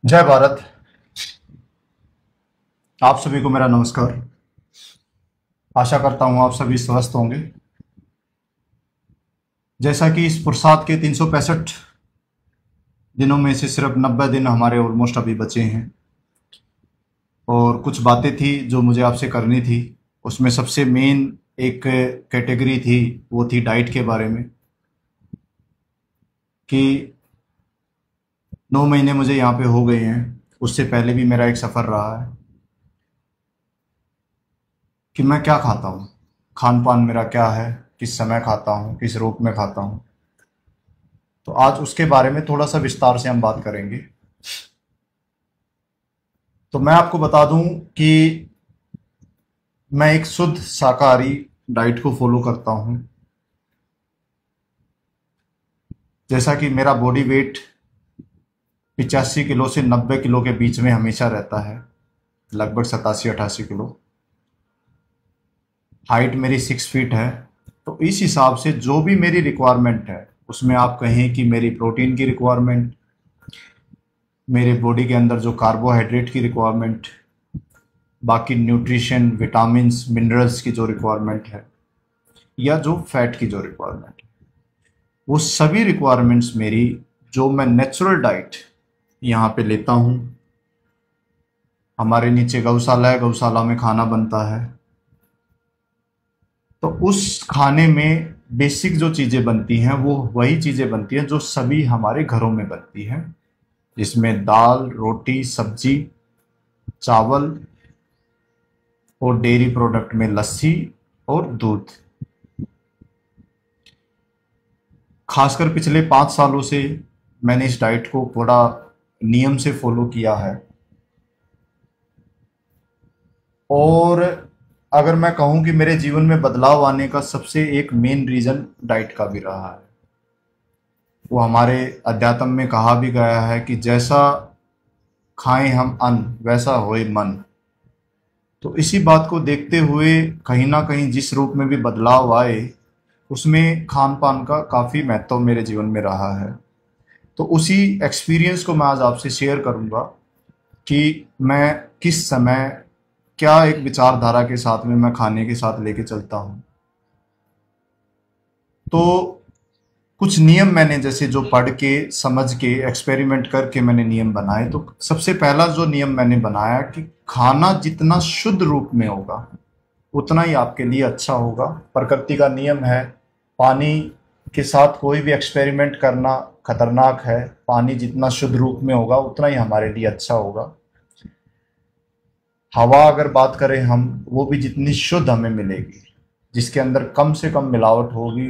जय भारत। आप सभी को मेरा नमस्कार। आशा करता हूँ आप सभी स्वस्थ होंगे। जैसा कि इस पुरुषार्थ के 365 दिनों में से सिर्फ 90 दिन हमारे ऑलमोस्ट अभी बचे हैं, और कुछ बातें थी जो मुझे आपसे करनी थी। उसमें सबसे मेन एक कैटेगरी थी, वो थी डाइट के बारे में। कि 9 महीने मुझे यहाँ पे हो गए हैं, उससे पहले भी मेरा एक सफ़र रहा है कि मैं क्या खाता हूँ, खान पान मेरा क्या है, किस समय खाता हूँ, किस रूप में खाता हूँ। तो आज उसके बारे में थोड़ा सा विस्तार से हम बात करेंगे। तो मैं आपको बता दूं कि मैं एक शुद्ध शाकाहारी डाइट को फॉलो करता हूं। जैसा कि मेरा बॉडी वेट 85 किलो से 90 किलो के बीच में हमेशा रहता है, लगभग 87-88 किलो। हाइट मेरी 6 फीट है। तो इस हिसाब से जो भी मेरी रिक्वायरमेंट है, उसमें आप कहें कि मेरी प्रोटीन की रिक्वायरमेंट, मेरे बॉडी के अंदर जो कार्बोहाइड्रेट की रिक्वायरमेंट, बाकी न्यूट्रिशन, विटामिन्स, मिनरल्स की जो रिक्वायरमेंट है, या जो फैट की जो रिक्वायरमेंट है, वो सभी रिक्वायरमेंट्स मेरी, जो मैं नेचुरल डाइट यहाँ पे लेता हूँ। हमारे नीचे गौशाला है, गौशाला में खाना बनता है। तो उस खाने में बेसिक जो चीज़ें बनती हैं वो वही चीज़ें बनती हैं जो सभी हमारे घरों में बनती हैं, जिसमें दाल, रोटी, सब्जी, चावल, और डेयरी प्रोडक्ट में लस्सी और दूध। खासकर पिछले 5 सालों से मैंने इस डाइट को बड़ा नियम से फॉलो किया है। और अगर मैं कहूँ कि मेरे जीवन में बदलाव आने का सबसे एक मेन रीज़न डाइट का भी रहा है। वो हमारे अध्यात्म में कहा भी गया है कि जैसा खाएं हम अन्न, वैसा होए मन। तो इसी बात को देखते हुए कहीं ना कहीं जिस रूप में भी बदलाव आए, उसमें खान पान का काफ़ी महत्व मेरे जीवन में रहा है। तो उसी एक्सपीरियंस को मैं आज आपसे शेयर करूंगा कि मैं किस समय क्या एक विचारधारा के साथ में मैं खाने के साथ लेके चलता हूँ। तो कुछ नियम मैंने जैसे जो पढ़ के, समझ के, एक्सपेरिमेंट करके मैंने नियम बनाए। तो सबसे पहला जो नियम मैंने बनाया कि खाना जितना शुद्ध रूप में होगा उतना ही आपके लिए अच्छा होगा। प्रकृति का नियम है, पानी के साथ कोई भी एक्सपेरिमेंट करना खतरनाक है। पानी जितना शुद्ध रूप में होगा उतना ही हमारे लिए अच्छा होगा। हवा अगर बात करें हम, वो भी जितनी शुद्ध हमें मिलेगी, जिसके अंदर कम से कम मिलावट होगी,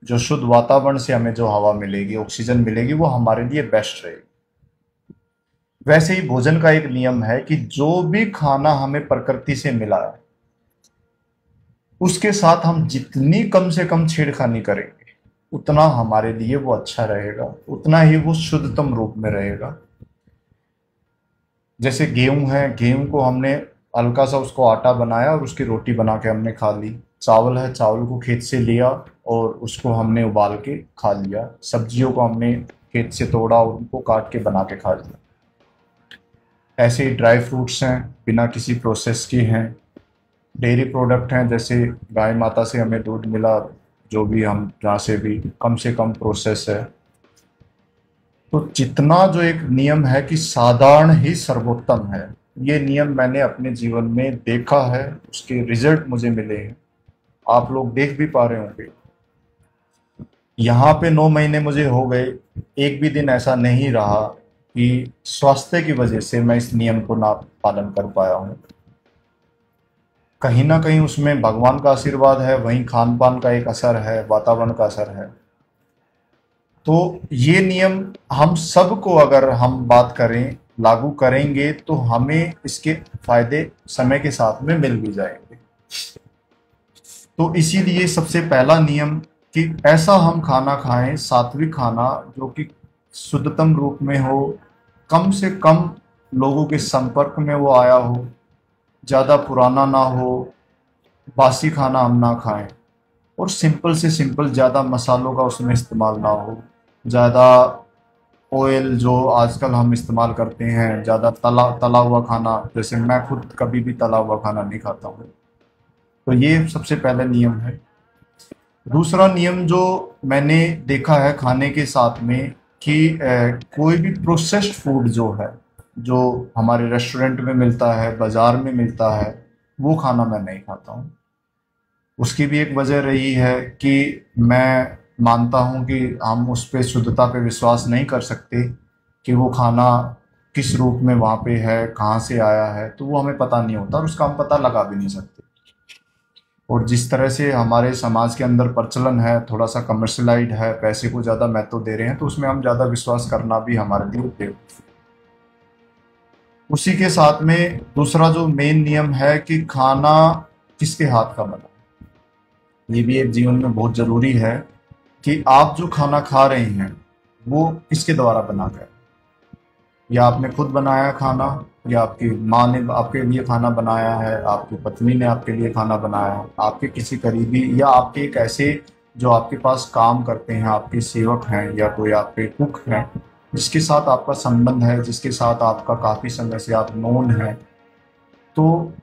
जो शुद्ध वातावरण से हमें जो हवा मिलेगी, ऑक्सीजन मिलेगी, वो हमारे लिए बेस्ट रहेगी। वैसे ही भोजन का एक नियम है कि जो भी खाना हमें प्रकृति से मिला है, उसके साथ हम जितनी कम से कम छेड़खानी करेंगे उतना हमारे लिए वो अच्छा रहेगा, उतना ही वो शुद्धतम रूप में रहेगा। जैसे गेहूं है, गेहूं को हमने हल्का सा उसको आटा बनाया और उसकी रोटी बना के हमने खा ली। चावल है, चावल को खेत से लिया और उसको हमने उबाल के खा लिया। सब्जियों को हमने खेत से तोड़ा और उनको काट के बना के खा लिया। ऐसे ही ड्राई फ्रूट्स हैं, बिना किसी प्रोसेस के हैं। डेयरी प्रोडक्ट हैं, जैसे गाय माता से हमें दूध मिला, जो भी हम जहाँ से कम प्रोसेस है। तो जितना जो एक नियम है कि साधारण ही सर्वोत्तम है, ये नियम मैंने अपने जीवन में देखा है, उसके रिजल्ट मुझे मिले हैं। आप लोग देख भी पा रहे होंगे। यहाँ पे 9 महीने मुझे हो गए, एक भी दिन ऐसा नहीं रहा कि स्वास्थ्य की वजह से मैं इस नियम को ना पालन कर पाया हूँ। कहीं ना कहीं उसमें भगवान का आशीर्वाद है, वहीं खान पान का एक असर है, वातावरण का असर है। तो ये नियम हम सबको अगर हम बात करें, लागू करेंगे, तो हमें इसके फायदे समय के साथ में मिल भी जाएंगे। तो इसीलिए सबसे पहला नियम कि ऐसा हम खाना खाएं, सात्विक खाना, जो कि शुद्धतम रूप में हो, कम से कम लोगों के संपर्क में वो आया हो, ज़्यादा पुराना ना हो, बासी खाना हम ना खाएं, और सिंपल से सिंपल, ज़्यादा मसालों का उसमें इस्तेमाल ना हो, ज़्यादा ऑयल जो आजकल हम इस्तेमाल करते हैं, ज़्यादा तला तला हुआ खाना, जैसे मैं खुद कभी भी तला हुआ खाना नहीं खाता हूँ। तो ये सबसे पहला नियम है। दूसरा नियम जो मैंने देखा है खाने के साथ में कि कोई भी प्रोसेस्ड फूड जो है, जो हमारे रेस्टोरेंट में मिलता है, बाजार में मिलता है, वो खाना मैं नहीं खाता हूँ। उसकी भी एक वजह रही है कि मैं मानता हूँ कि हम उस पे शुद्धता पे विश्वास नहीं कर सकते कि वो खाना किस रूप में वहाँ पे है, कहाँ से आया है, तो वो हमें पता नहीं होता और उसका हम पता लगा भी नहीं सकते। और जिस तरह से हमारे समाज के अंदर प्रचलन है, थोड़ा सा कमर्शलाइज्ड है, पैसे को ज़्यादा महत्व दे रहे हैं, तो उसमें हम ज़्यादा विश्वास करना भी हमारे लिए बेवकूफ़ी। उसी के साथ में दूसरा जो मेन नियम है कि खाना किसके हाथ का बना, ये भी एक जीवन में बहुत ज़रूरी है कि आप जो खाना खा रहे हैं वो किसके द्वारा बना गया। या आपने खुद बनाया खाना, या आपकी माँ ने आपके लिए खाना बनाया है, आपकी पत्नी ने आपके लिए खाना बनाया है, आपके किसी करीबी, या आपके एक ऐसे जो आपके पास काम करते हैं, आपके सेवक हैं, या कोई आपके कुक हैं जिसके साथ आपका संबंध है, जिसके साथ आपका काफ़ी समय से आप नोन है, तो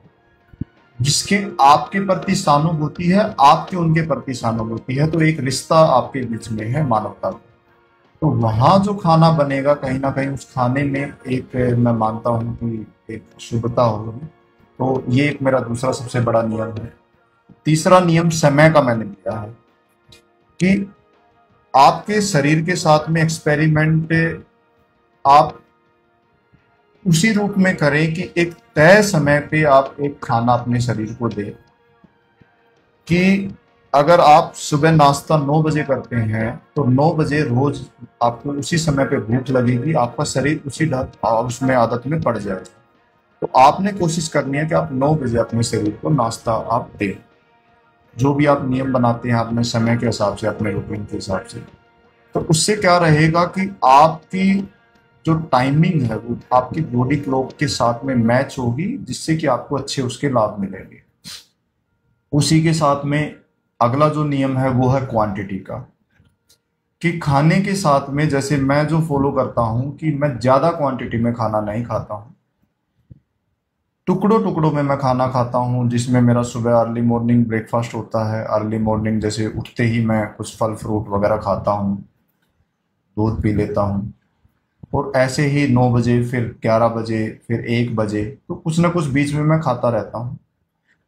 जिसके आपके प्रति सहानुभूति है, आपके उनके प्रति सहानुभूति है, तो एक रिश्ता आपके बीच में है मानवता का। तो वहाँ जो खाना बनेगा, कहीं ना कहीं उस खाने में एक, मैं मानता हूँ कि एक शुद्धता होगी। तो ये एक मेरा दूसरा सबसे बड़ा नियम है। तीसरा नियम समय का मैंने लिया है कि आपके शरीर के साथ में एक्सपेरिमेंट आप उसी रूप में करें कि एक तय समय पे आप एक खाना अपने शरीर को दें। कि अगर आप सुबह नाश्ता 9 बजे करते हैं तो 9 बजे रोज आपको उसी समय पे भूख लगेगी, आपका शरीर उसी उसमें आदत में पड़ जाएगा। तो आपने कोशिश करनी है कि आप 9 बजे अपने शरीर को नाश्ता आप दें। जो भी आप नियम बनाते हैं अपने समय के हिसाब से, अपने रूटीन के हिसाब से, तो उससे क्या रहेगा कि आपकी जो टाइमिंग है वो आपकी बॉडी क्लॉक के साथ में मैच होगी, जिससे कि आपको अच्छे उसके लाभ मिलेंगे। उसी के साथ में अगला जो नियम है वो है क्वांटिटी का, कि खाने के साथ में जैसे मैं जो फॉलो करता हूं कि मैं ज्यादा क्वांटिटी में खाना नहीं खाता हूं, टुकड़ों टुकड़ों में मैं खाना खाता हूं, जिसमें मेरा सुबह अर्ली मॉर्निंग ब्रेकफास्ट होता है। अर्ली मॉर्निंग जैसे उठते ही मैं कुछ फल फ्रूट वगैरह खाता हूं, दूध पी लेता हूं, और ऐसे ही 9 बजे, फिर 11 बजे, फिर 1 बजे, तो कुछ ना कुछ बीच में मैं खाता रहता हूं।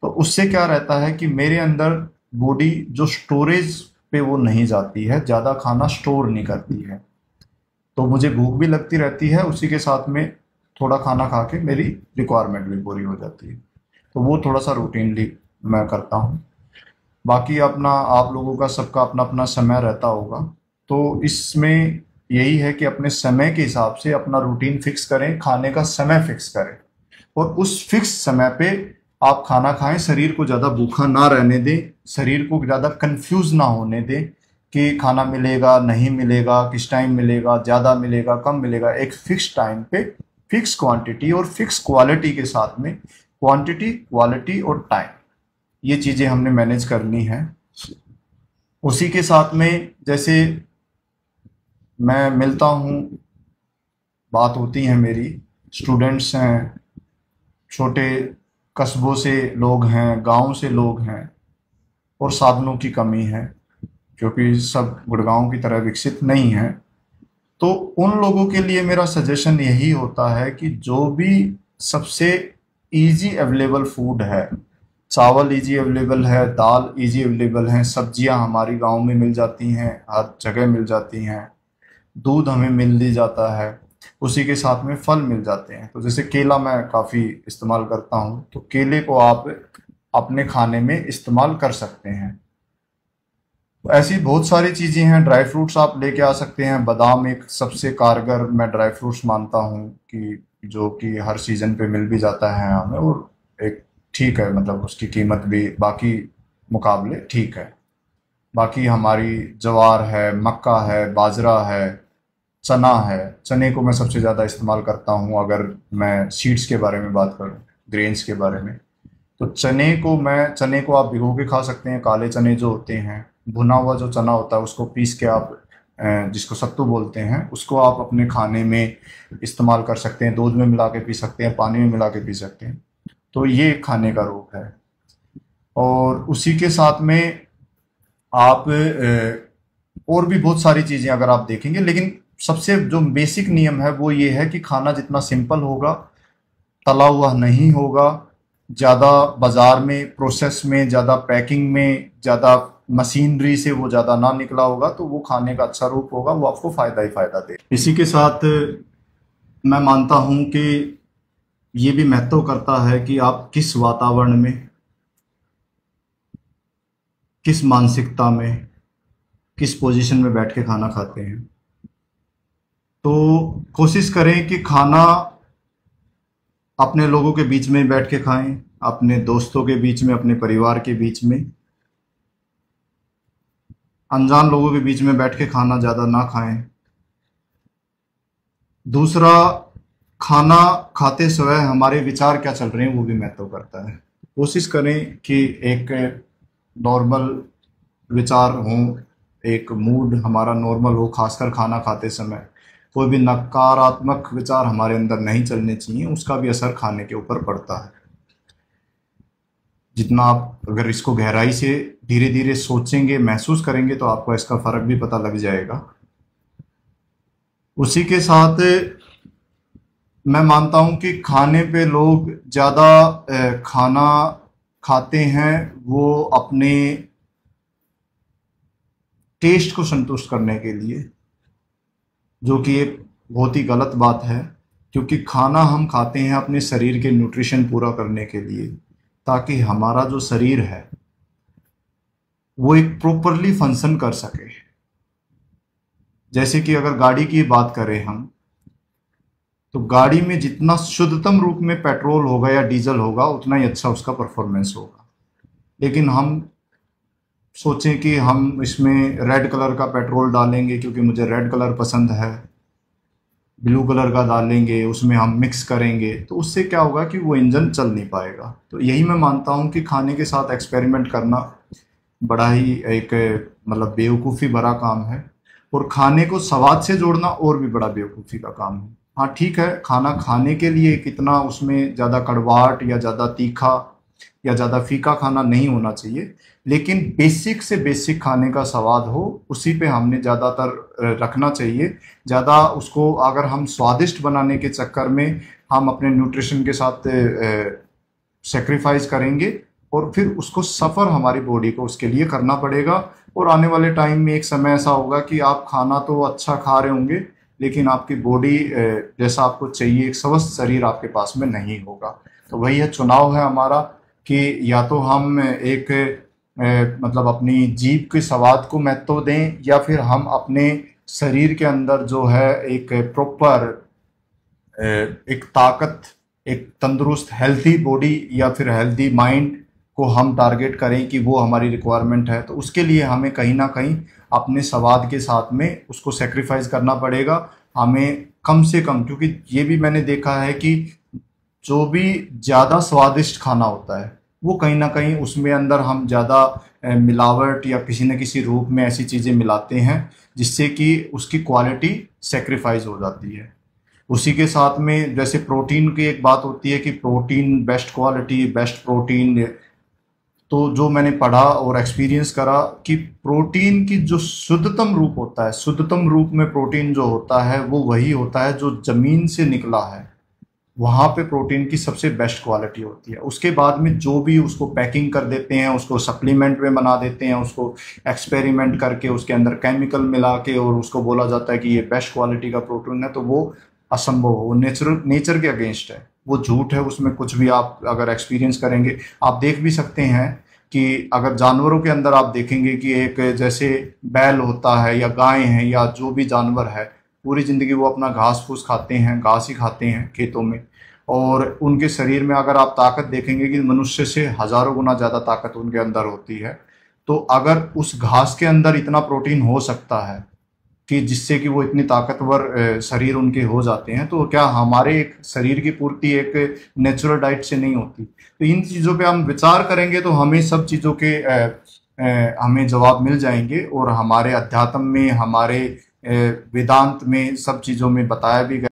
तो उससे क्या रहता है कि मेरे अंदर बॉडी जो स्टोरेज पे वो नहीं जाती है, ज़्यादा खाना स्टोर नहीं करती है, तो मुझे भूख भी लगती रहती है, उसी के साथ में थोड़ा खाना खा के मेरी रिक्वायरमेंट भी पूरी हो जाती है। तो वो थोड़ा सा रूटीनली मैं करता हूँ। बाकी अपना आप लोगों का सबका अपना अपना समय रहता होगा, तो इसमें यही है कि अपने समय के हिसाब से अपना रूटीन फिक्स करें, खाने का समय फिक्स करें, और उस फिक्स समय पे आप खाना खाएं। शरीर को ज़्यादा भूखा ना रहने दें, शरीर को ज़्यादा कंफ्यूज ना होने दें कि खाना मिलेगा नहीं मिलेगा, किस टाइम मिलेगा, ज़्यादा मिलेगा कम मिलेगा। एक फिक्स टाइम पे फिक्स क्वांटिटी और फिक्स क्वालिटी के साथ में, क्वांटिटी, क्वालिटी और टाइम, ये चीज़ें हमने मैनेज करनी है। उसी के साथ में जैसे मैं मिलता हूँ, बात होती है मेरी, स्टूडेंट्स हैं, छोटे कस्बों से लोग हैं, गांव से लोग हैं, और साधनों की कमी है क्योंकि सब गुड़गांव की तरह विकसित नहीं है। तो उन लोगों के लिए मेरा सजेशन यही होता है कि जो भी सबसे इजी अवेलेबल फूड है, चावल इजी अवेलेबल है, दाल इजी अवेलेबल है, सब्जियां हमारी गांव में मिल जाती हैं, हर जगह मिल जाती हैं, दूध हमें मिल ही जाता है, उसी के साथ में फल मिल जाते हैं। तो जैसे केला मैं काफ़ी इस्तेमाल करता हूँ, तो केले को आप अपने खाने में इस्तेमाल कर सकते हैं। तो ऐसी बहुत सारी चीज़ें हैं। ड्राई फ्रूट्स आप लेके आ सकते हैं। बादाम एक सबसे कारगर मैं ड्राई फ्रूट्स मानता हूँ कि जो कि हर सीज़न पे मिल भी जाता है हमें, और एक ठीक है, मतलब उसकी कीमत भी बाकी मुकाबले ठीक है। बाकी हमारी ज्वार है, मक्का है, बाजरा है, चना है। चने को मैं सबसे ज़्यादा इस्तेमाल करता हूँ अगर मैं सीड्स के बारे में बात करूँ, ग्रेन्स के बारे में। तो चने को आप भिगो के खा सकते हैं। काले चने जो होते हैं, भुना हुआ जो चना होता है, उसको पीस के आप जिसको सत्तू बोलते हैं, उसको आप अपने खाने में इस्तेमाल कर सकते हैं, दूध में मिला के पी सकते हैं, पानी में मिला के पी सकते हैं। तो ये खाने का रोग है। और उसी के साथ में आप और भी बहुत सारी चीज़ें अगर आप देखेंगे, लेकिन सबसे जो बेसिक नियम है वो ये है कि खाना जितना सिंपल होगा, तला हुआ नहीं होगा, ज़्यादा बाजार में प्रोसेस में, ज़्यादा पैकिंग में, ज़्यादा मशीनरी से वो ज़्यादा ना निकला होगा, तो वो खाने का अच्छा रूप होगा, वो आपको फ़ायदा ही फ़ायदा दे। इसी के साथ मैं मानता हूँ कि ये भी महत्व करता है कि आप किस वातावरण में, किस मानसिकता में, किस पोजीशन में बैठ के खाना खाते हैं। तो कोशिश करें कि खाना अपने लोगों के बीच में बैठ के खाएं, अपने दोस्तों के बीच में, अपने परिवार के बीच में। अनजान लोगों के बीच में बैठ के खाना ज़्यादा ना खाएं। दूसरा, खाना खाते समय हमारे विचार क्या चल रहे हैं वो भी महत्व करता है। कोशिश करें कि एक नॉर्मल विचार हों, एक मूड हमारा नॉर्मल हो, खासकर खाना खाते समय कोई भी नकारात्मक विचार हमारे अंदर नहीं चलने चाहिए, उसका भी असर खाने के ऊपर पड़ता है। जितना आप अगर इसको गहराई से धीरे धीरे सोचेंगे, महसूस करेंगे, तो आपको इसका फर्क भी पता लग जाएगा। उसी के साथ मैं मानता हूं कि खाने पे लोग ज़्यादा खाना खाते हैं वो अपने टेस्ट को संतुष्ट करने के लिए, जो कि एक बहुत ही गलत बात है, क्योंकि खाना हम खाते हैं अपने शरीर के न्यूट्रिशन पूरा करने के लिए, ताकि हमारा जो शरीर है वो एक प्रॉपरली फंक्शन कर सके। जैसे कि अगर गाड़ी की बात करें हम, तो गाड़ी में जितना शुद्धतम रूप में पेट्रोल होगा या डीजल होगा, उतना ही अच्छा उसका परफॉर्मेंस होगा। लेकिन हम सोचें कि हम इसमें रेड कलर का पेट्रोल डालेंगे क्योंकि मुझे रेड कलर पसंद है, ब्लू कलर का डालेंगे, उसमें हम मिक्स करेंगे, तो उससे क्या होगा कि वो इंजन चल नहीं पाएगा। तो यही मैं मानता हूँ कि खाने के साथ एक्सपेरिमेंट करना बड़ा ही एक मतलब बेवकूफ़ी भरा काम है, और खाने को स्वाद से जोड़ना और भी बड़ा बेवकूफ़ी का काम है। हाँ ठीक है, खाना खाने के लिए कितना उसमें ज़्यादा कड़वाहट या ज़्यादा तीखा या ज़्यादा फीका खाना नहीं होना चाहिए, लेकिन बेसिक से बेसिक खाने का स्वाद हो, उसी पे हमने ज़्यादातर रखना चाहिए। ज़्यादा उसको अगर हम स्वादिष्ट बनाने के चक्कर में हम अपने न्यूट्रिशन के साथ सेक्रीफाइस करेंगे, और फिर उसको सफ़र हमारी बॉडी को उसके लिए करना पड़ेगा। और आने वाले टाइम में एक समय ऐसा होगा कि आप खाना तो अच्छा खा रहे होंगे, लेकिन आपकी बॉडी जैसा आपको चाहिए, एक स्वस्थ शरीर आपके पास में नहीं होगा। तो वही है, चुनाव है हमारा कि या तो हम एक मतलब अपनी जीभ के स्वाद को महत्व दें, या फिर हम अपने शरीर के अंदर जो है एक प्रॉपर एक ताकत, एक तंदुरुस्त हेल्थी बॉडी या फिर हेल्थी माइंड को हम टारगेट करें कि वो हमारी रिक्वायरमेंट है। तो उसके लिए हमें कहीं ना कहीं अपने स्वाद के साथ में उसको सेक्रीफाइस करना पड़ेगा हमें, कम से कम। क्योंकि ये भी मैंने देखा है कि जो भी ज़्यादा स्वादिष्ट खाना होता है वो कहीं ना कहीं उसमें अंदर हम ज़्यादा मिलावट या किसी न किसी रूप में ऐसी चीज़ें मिलाते हैं जिससे कि उसकी क्वालिटी सेक्रीफाइस हो जाती है। उसी के साथ में जैसे प्रोटीन की एक बात होती है कि protein best quality, best protein, तो जो मैंने पढ़ा और एक्सपीरियंस करा कि प्रोटीन की जो शुद्धतम रूप होता है, शुद्धतम रूप में प्रोटीन जो होता है वो वही होता है जो ज़मीन से निकला है, वहाँ पे प्रोटीन की सबसे बेस्ट क्वालिटी होती है। उसके बाद में जो भी उसको पैकिंग कर देते हैं, उसको सप्लीमेंट में बना देते हैं, उसको एक्सपेरिमेंट करके उसके अंदर केमिकल मिला के और उसको बोला जाता है कि ये बेस्ट क्वालिटी का प्रोटीन है, तो वो असंभव हो, नेचर के अगेंस्ट है, वो झूठ है। उसमें कुछ भी आप अगर एक्सपीरियंस करेंगे, आप देख भी सकते हैं कि अगर जानवरों के अंदर आप देखेंगे कि एक जैसे बैल होता है या गाय है या जो भी जानवर है, पूरी ज़िंदगी वो अपना घास फूस खाते हैं, घास ही खाते हैं खेतों में, और उनके शरीर में अगर आप ताकत देखेंगे कि मनुष्य से हज़ारों गुना ज़्यादा ताकत उनके अंदर होती है। तो अगर उस घास के अंदर इतना प्रोटीन हो सकता है कि जिससे कि वो इतनी ताकतवर शरीर उनके हो जाते हैं, तो क्या हमारे एक शरीर की पूर्ति एक नेचुरल डाइट से नहीं होती? तो इन चीज़ों पे हम विचार करेंगे तो हमें सब चीज़ों के हमें जवाब मिल जाएंगे। और हमारे अध्यात्म में, हमारे वेदांत में, सब चीज़ों में बताया भी गया